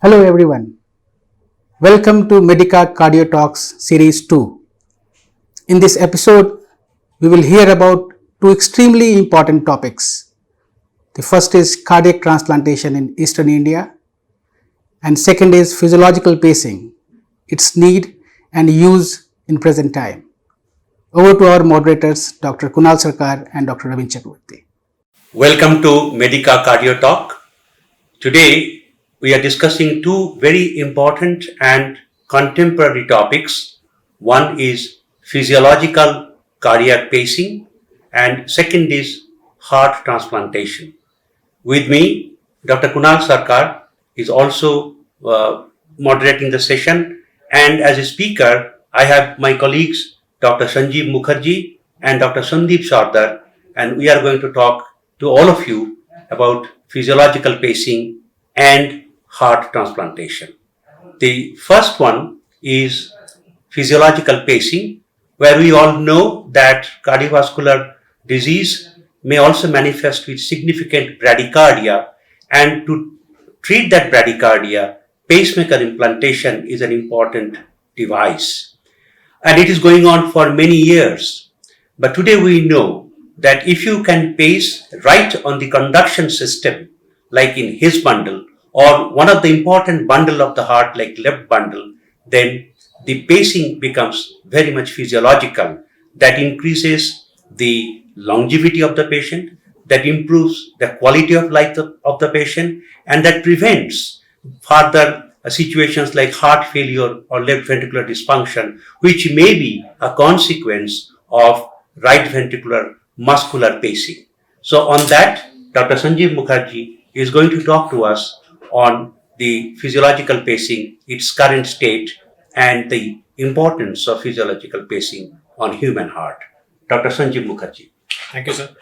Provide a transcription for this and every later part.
Hello everyone. Welcome to Medica Cardio Talks Series 2. In this episode, we will hear about two extremely important topics. The first is cardiac transplantation in Eastern India, and second is physiological pacing, its need and use in present time. Over to our moderators, Dr. Kunal Sarkar and Dr. Ravin Chakravarti. Welcome to Medica Cardio Talk. Today, we are discussing two very important and contemporary topics. One is physiological cardiac pacing and second is heart transplantation. With me, Dr. Kunal Sarkar is also moderating the session, and as a speaker, I have my colleagues Dr. Sanjeev Mukherjee and Dr. Sandeep Sardar, and we are going to talk to all of you about physiological pacing and heart transplantation. The first one is physiological pacing, where we all know that cardiovascular disease may also manifest with significant bradycardia, and to treat that bradycardia, pacemaker implantation is an important device. And it is going on for many years. But today we know that if you can pace right on the conduction system, like in his bundle, or one of the important bundle of the heart like left bundle, then the pacing becomes very much physiological. That increases the longevity of the patient, that improves the quality of life of the patient, and that prevents further situations like heart failure or left ventricular dysfunction, which may be a consequence of right ventricular muscular pacing. So on that, Dr. Sanjeev Mukherjee is going to talk to us on the physiological pacing, its current state, and the importance of physiological pacing on human heart. Dr. Sanjeev Mukherjee. Thank you, sir.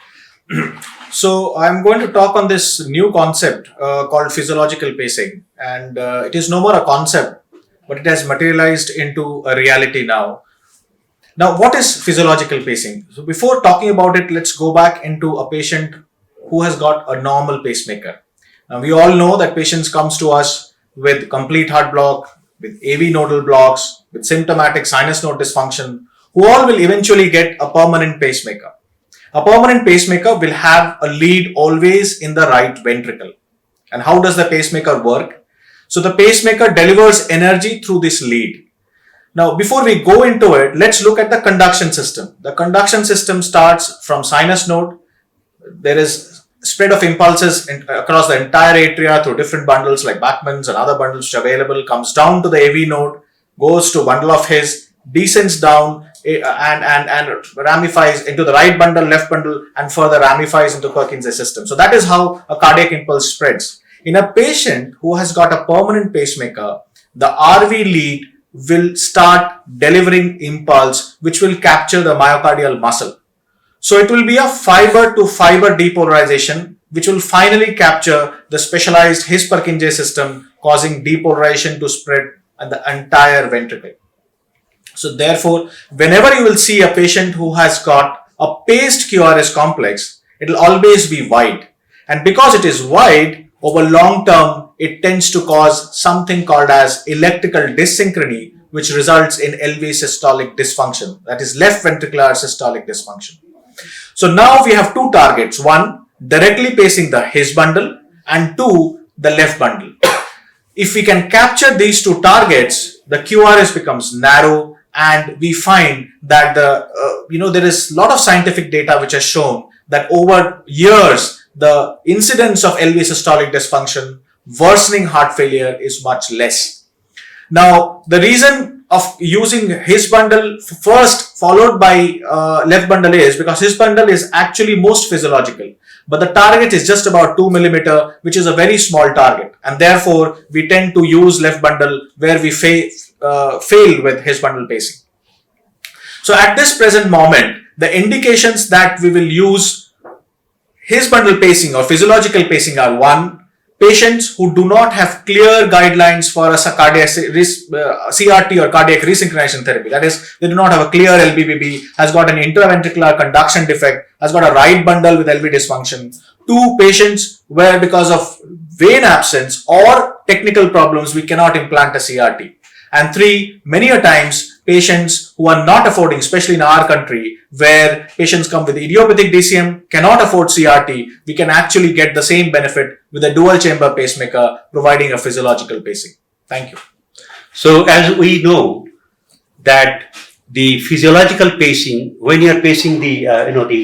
So I'm going to talk on this new concept called physiological pacing, and it is no more a concept, but it has materialized into a reality now. Now, what is physiological pacing? So before talking about it, let's go back into a patient who has got a normal pacemaker. Now, we all know that patients comes to us with complete heart block, with AV nodal blocks, with symptomatic sinus node dysfunction, who all will eventually get a permanent pacemaker. A permanent pacemaker will have a lead always in the right ventricle. And how does the pacemaker work? So the pacemaker delivers energy through this lead. Now, before we go into it, let's look at the conduction system. The conduction system starts from sinus node. There is spread of impulses across the entire atria through different bundles like Bachmann's and other bundles which are available, comes down to the AV node, goes to bundle of His, descends down and ramifies into the right bundle, left bundle, and further ramifies into Purkinje system. So that is how a cardiac impulse spreads. In a patient who has got a permanent pacemaker, the RV lead will start delivering impulse which will capture the myocardial muscle. So it will be a fiber to fiber depolarization which will finally capture the specialized His-Purkinje system, causing depolarization to spread at the entire ventricle. So therefore, whenever you will see a patient who has got a paced QRS complex, it will always be wide. And because it is wide, over long term, it tends to cause something called as electrical dyssynchrony, which results in LV systolic dysfunction, that is left ventricular systolic dysfunction. So now we have two targets, one directly pacing the His bundle and two the left bundle. If we can capture these two targets, the QRS becomes narrow, and we find that there is a lot of scientific data which has shown that over years the incidence of LV systolic dysfunction, worsening heart failure is much less. Now, the reason of using His bundle first followed by left bundle is because His bundle is actually most physiological, but the target is just about 2 millimeter, which is a very small target, and therefore we tend to use left bundle where we fail with His bundle pacing. So at this present moment, the indications that we will use His bundle pacing or physiological pacing are: one, patients who do not have clear guidelines for a cardiac CRT or cardiac resynchronization therapy. That is, they do not have a clear LVBB, has got an intraventricular conduction defect, has got a right bundle with LV dysfunction. Two, patients where because of vein absence or technical problems, we cannot implant a CRT. And three, many a times patients who are not affording, especially in our country, where patients come with idiopathic DCM, cannot afford CRT, we can actually get the same benefit with a dual chamber pacemaker providing a physiological pacing. Thank you. So as we know that the physiological pacing, when you are pacing the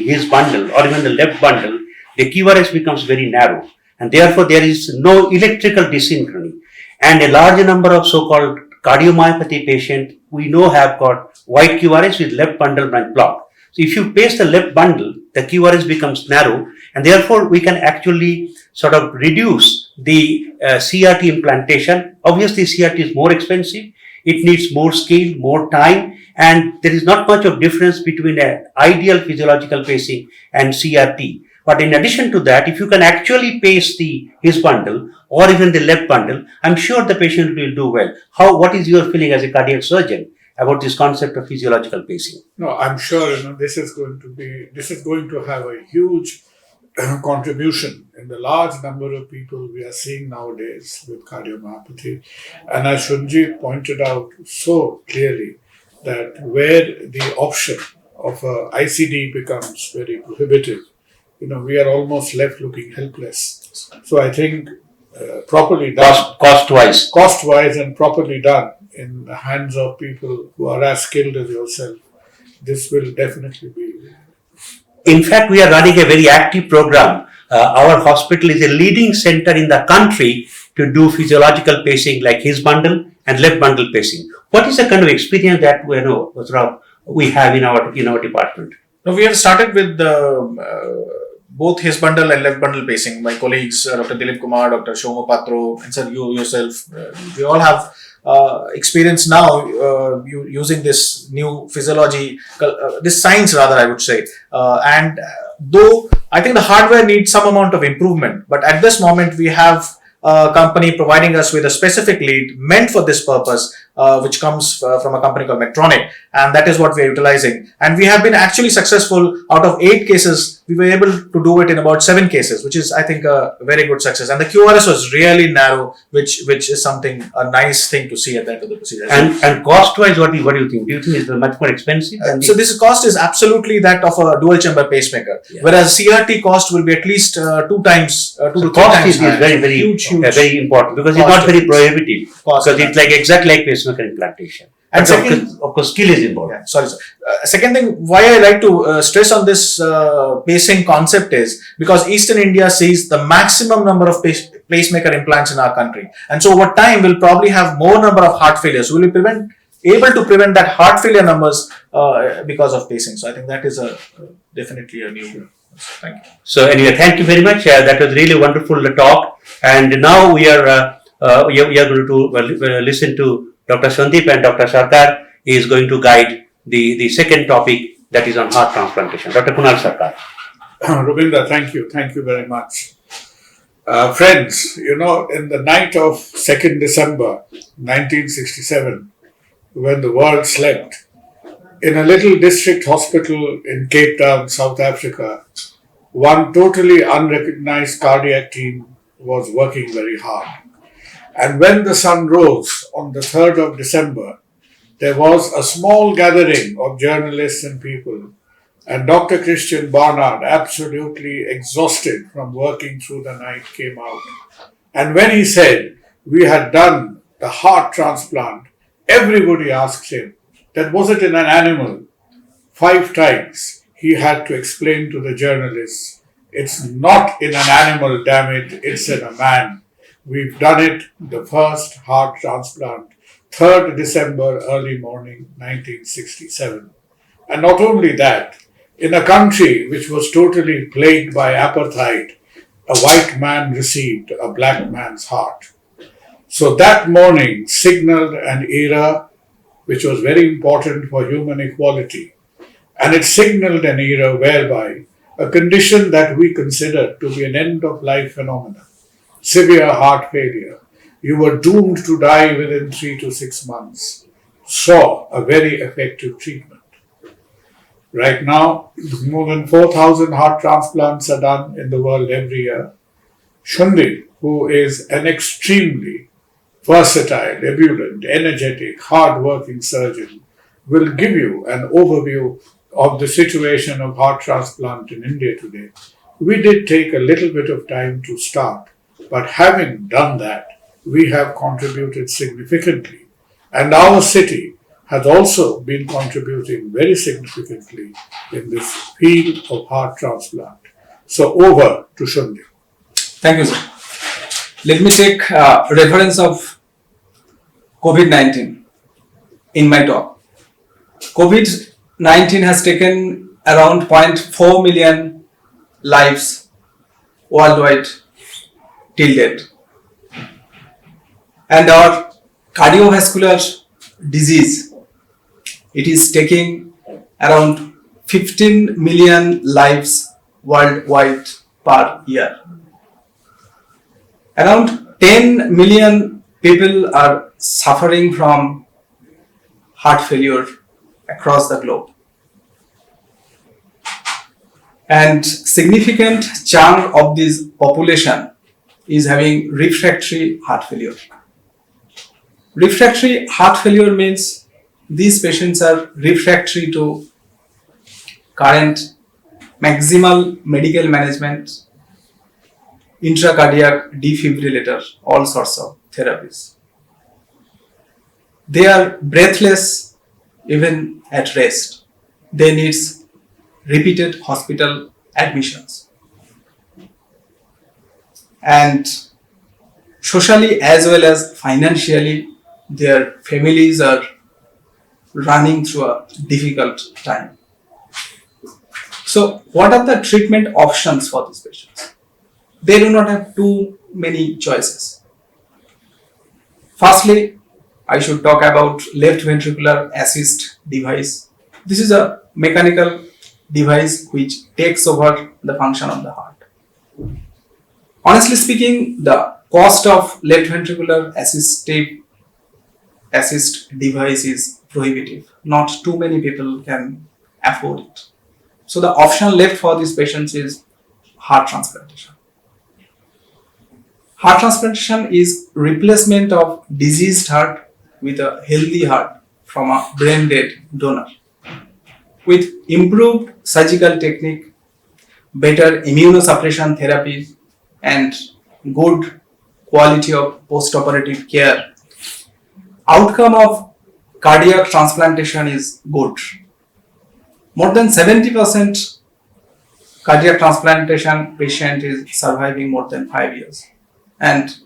his bundle or even the left bundle, the QRS becomes very narrow, and therefore there is no electrical dysynchrony, and a large number of so-called cardiomyopathy patients we know have got wide QRS with left bundle branch block. So if you pace the left bundle, the QRS becomes narrow, and therefore we can actually sort of reduce the CRT implantation. Obviously, CRT is more expensive. It needs more scale, more time, and there is not much of difference between an ideal physiological pacing and CRT. But in addition to that, if you can actually pace his bundle or even the left bundle, I'm sure the patient will do well. What is your feeling as a cardiac surgeon about this concept of physiological pacing? No, I'm sure this is going to have a huge contribution in the large number of people we are seeing nowadays with cardiomyopathy. And as Shunji pointed out so clearly, that where the option of a ICD becomes very prohibitive, we are almost left looking helpless. So I think properly done, cost-wise and properly done in the hands of people who are as skilled as yourself, this will definitely be. In fact, we are running a very active program. Our hospital is a leading center in the country to do physiological pacing like his bundle and left bundle pacing. What is the kind of experience that we have in our department? Now, we have started with both his bundle and left bundle pacing. My colleagues, Dr. Dilip Kumar, Dr. Shomo Patro, and sir, you yourself, we all have experience now using this new physiology, this science rather, I would say. And though I think the hardware needs some amount of improvement, but at this moment we have a company providing us with a specific lead meant for this purpose, which comes from a company called Medtronic, and that is what we are utilizing. And we have been actually successful. Out of 8 cases, we were able to do it in about 7 cases, which is, I think, a very good success. And the QRS was really narrow, which is a nice thing to see at the end of the procedure. And cost-wise, what do you think? Do you think it's much more expensive? So this cost is absolutely that of a dual chamber pacemaker, whereas CRT cost will be at least 2 times, 2 to 3 times. Is very, very, huge. Very important because it's not very prohibitive. Because it's exactly like pacemaker implantation. And second, of course, skill is involved. Yeah, sorry, sir. Second thing, why I like to stress on this pacing concept is because Eastern India sees the maximum number of pacemaker implants in our country, and so over time we'll probably have more number of heart failures. We'll be able to prevent that heart failure numbers because of pacing. So I think that is definitely a new. Thank you. So anyway, thank you very much. That was really wonderful talk. And now we are going to listen to Dr. Sandeep, and Dr. Sarkar is going to guide the second topic, that is on heart transplantation. Dr. Kunal Sarkar. Rabindra, thank you. Thank you very much. Friends, in the night of 2nd December 1967, when the world slept, in a little district hospital in Cape Town, South Africa, one totally unrecognized cardiac team was working very hard. And when the sun rose on the 3rd of December, there was a small gathering of journalists and people, and Dr. Christian Barnard, absolutely exhausted from working through the night, came out. And when he said, we had done the heart transplant, everybody asked him, that was it in an animal? 5 times he had to explain to the journalists, it's not in an animal, damn it, it's in a man. We've done it, the first heart transplant, 3rd December, early morning, 1967. And not only that, in a country which was totally plagued by apartheid, a white man received a black man's heart. So that morning signaled an era which was very important for human equality. And it signaled an era whereby a condition that we consider to be an end-of-life phenomenon, severe heart failure, you were doomed to die within 3 to 6 months, saw a very effective treatment. Right now, more than 4,000 heart transplants are done in the world every year. Shundi, who is an extremely versatile, ebullient, energetic, hard-working surgeon will give you an overview of the situation of heart transplant in India today. We did take a little bit of time to start, but having done that, we have contributed significantly. And our city has also been contributing very significantly in this field of heart transplant. So over to Shundi. Thank you, sir. Let me take reference of COVID-19 in my talk. COVID-19 has taken around 0.4 million lives worldwide till date. And our cardiovascular disease, it is taking around 15 million lives worldwide per year. Around 10 million people are suffering from heart failure across the globe. And significant chunk of this population is having refractory heart failure. Refractory heart failure means these patients are refractory to current maximal medical management, intracardiac defibrillator, all sorts of therapies. They are breathless even at rest. They need repeated hospital admissions. And socially as well as financially, their families are running through a difficult time. So, what are the treatment options for these patients? They do not have too many choices. Firstly, I should talk about left ventricular assist device. This is a mechanical device which takes over the function of the heart. Honestly speaking, the cost of left ventricular assist device is prohibitive. Not too many people can afford it. So the option left for these patients is heart transplantation. Heart transplantation is replacement of diseased heart with a healthy heart from a brain dead donor. With improved surgical technique, better immunosuppression therapy, and good quality of post-operative care, outcome of cardiac transplantation is good. More than 70% cardiac transplantation patient is surviving more than 5 years. And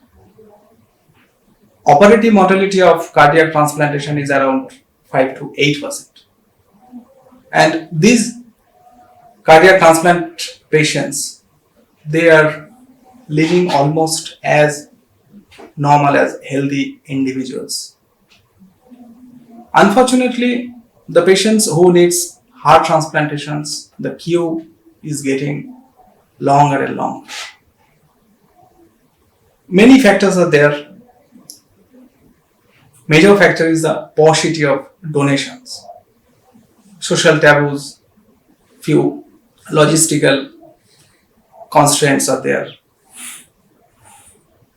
operative mortality of cardiac transplantation is around 5 to 8%. And these cardiac transplant patients, they are living almost as normal as healthy individuals. Unfortunately, the patients who needs heart transplantations, the queue is getting longer and longer. Many factors are there. Major factor is the paucity of donations, social taboos, few logistical constraints are there.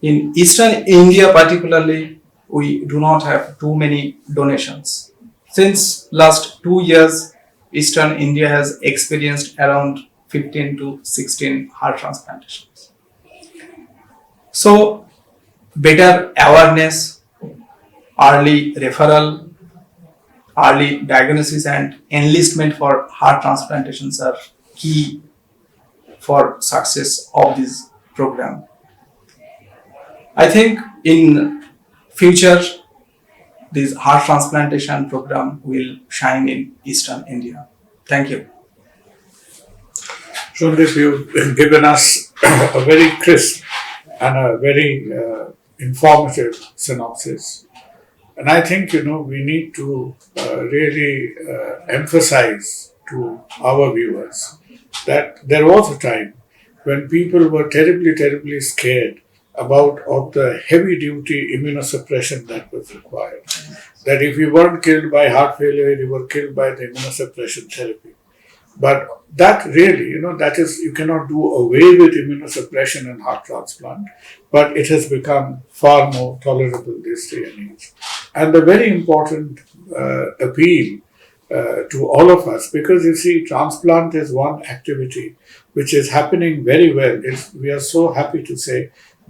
In Eastern India particularly, we do not have too many donations. Since last 2 years, Eastern India has experienced around 15 to 16 heart transplantations. So, better awareness, early referral, early diagnosis and enlistment for heart transplantations are key for success of this program. I think in future, this heart transplantation program will shine in Eastern India. Thank you. Shundip, you've given us a very crisp and a very informative synopsis. And I think, we need to really emphasize to our viewers that there was a time when people were terribly, terribly scared of the heavy duty immunosuppression that was required. That if you weren't killed by heart failure, you were killed by the immunosuppression therapy. But that really, that is, you cannot do away with immunosuppression and heart transplant, but it has become far more tolerable this day and age. And a very important appeal to all of us, because you see, transplant is one activity which is happening very well. We are so happy to say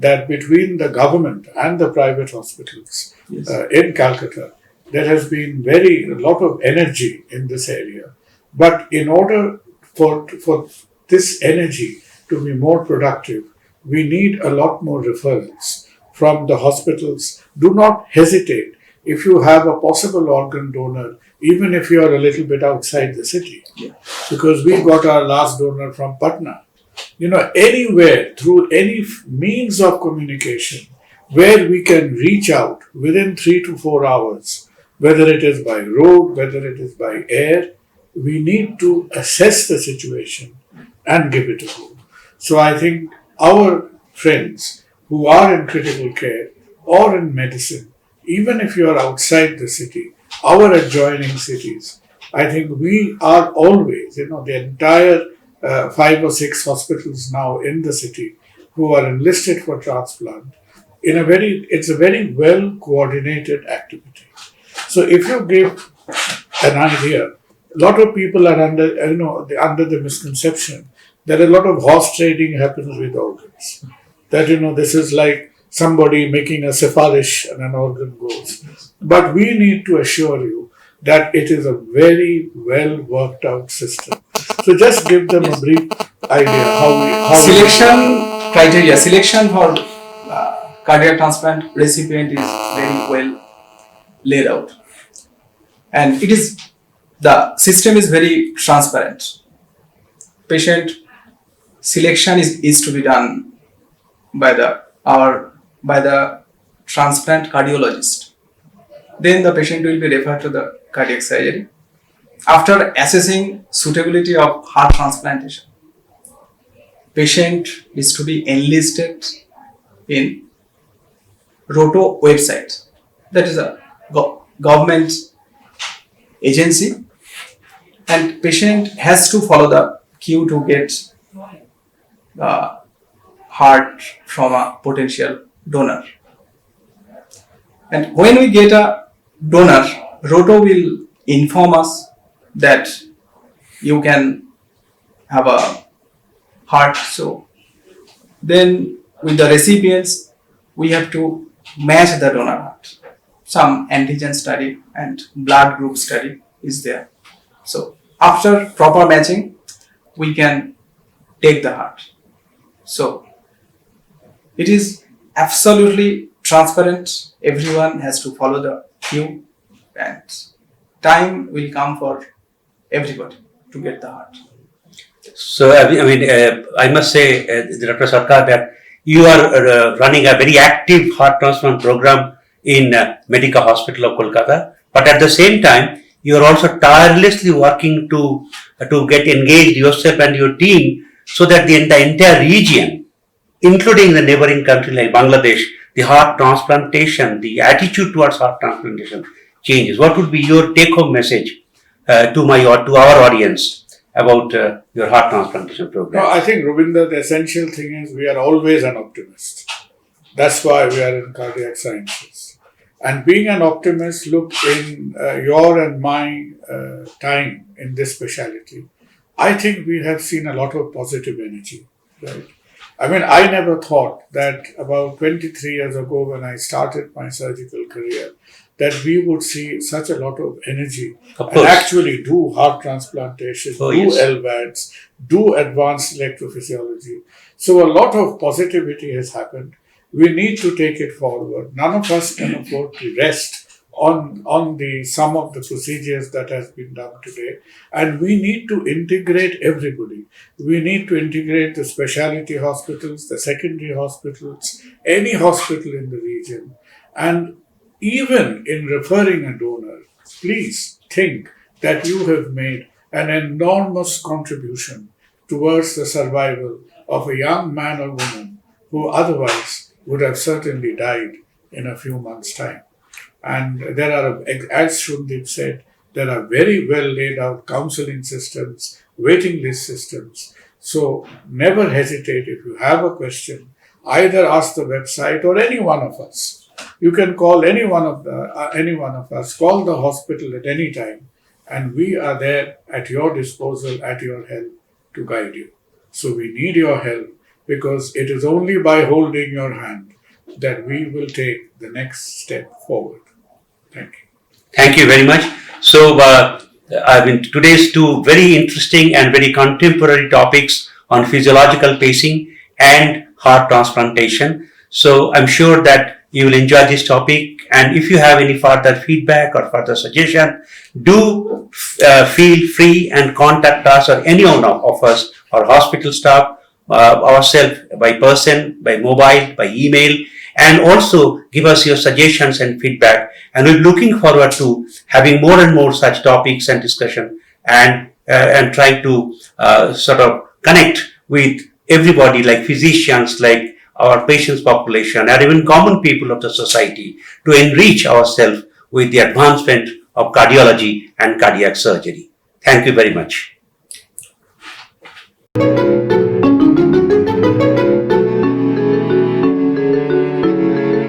that between the government and the private hospitals Yes. in Calcutta, there has been a lot of energy in this area. But in order for this energy to be more productive, we need a lot more referrals from the hospitals. Do not hesitate if you have a possible organ donor, even if you are a little bit outside the city. Yeah. Because we got our last donor from Patna. Anywhere through any means of communication where we can reach out within 3 to 4 hours, whether it is by road, whether it is by air, we need to assess the situation and give it a go. So I think our friends who are in critical care or in medicine, even if you are outside the city, our adjoining cities, I think we are always, the entire 5 or 6 hospitals now in the city who are enlisted for transplant, it's a very well coordinated activity. So if you give an idea, a lot of people are under the misconception that a lot of horse trading happens with organs. That this is like somebody making a sifarish and an organ goes. But we need to assure you that it is a very well worked out system. So just give them a brief idea how Selection criteria, selection for cardiac transplant recipient is very well laid out, and the system is very transparent. Patient selection is to be done by the transplant cardiologist. Then the patient will be referred to the cardiac surgery. After assessing suitability of heart transplantation, patient is to be enlisted in ROTO website. That is a government agency, and patient has to follow the queue to get heart from a potential donor. And when we get a donor, ROTO will inform us that you can have a heart. So then with the recipients, we have to match the donor heart. Some antigen study and blood group study is there. So after proper matching, we can take the heart. So it is absolutely transparent. Everyone has to follow the queue, and time will come for everybody to get the heart. So, I must say, Dr. Sarkar, that you are running a very active heart transplant program in Medica Hospital of Kolkata, but at the same time, you are also tirelessly working to get engaged yourself and your team so that the entire region, including the neighboring country like Bangladesh, the heart transplantation, the attitude towards heart transplantation changes. What would be your take-home message to our audience about your heart transplantation program? No, I think, Rubinder, the essential thing is we are always an optimist. That's why we are in cardiac sciences. And being an optimist, look, in your and my time in this specialty, I think we have seen a lot of positive energy, right? I never thought that about 23 years ago when I started my surgical career, that we would see such a lot of energy and actually do heart transplantation, LVADs, do advanced electrophysiology. So a lot of positivity has happened. We need to take it forward. None of us can afford to rest on some of the procedures that has been done today, and we need to integrate everybody. We need to integrate the specialty hospitals, the secondary hospitals, any hospital in the region, and even in referring a donor, please think that you have made an enormous contribution towards the survival of a young man or woman who otherwise would have certainly died in a few months' time. And there are, as Shundeep said, there are very well laid out counseling systems, waiting list systems. So never hesitate if you have a question either ask the website or any one of us. You can call any one of us, call the hospital at any time, and we are there at your disposal, at your help to guide you. So we need your help, because it is only by holding your hand that we will take the next step forward. Thank you. Thank you very much. So, today's two very interesting and very contemporary topics on physiological pacing and heart transplantation. So, I'm sure that you will enjoy this topic. And if you have any further feedback or further suggestion, do feel free and contact us or any one of us, our hospital staff, ourselves, by person, by mobile, by email, and also give us your suggestions and feedback. And we're looking forward to having more and more such topics and discussion, and trying to sort of connect with everybody, like physicians, like our patients population, and even common people of the society, to enrich ourselves with the advancement of cardiology and cardiac surgery. Thank you very much.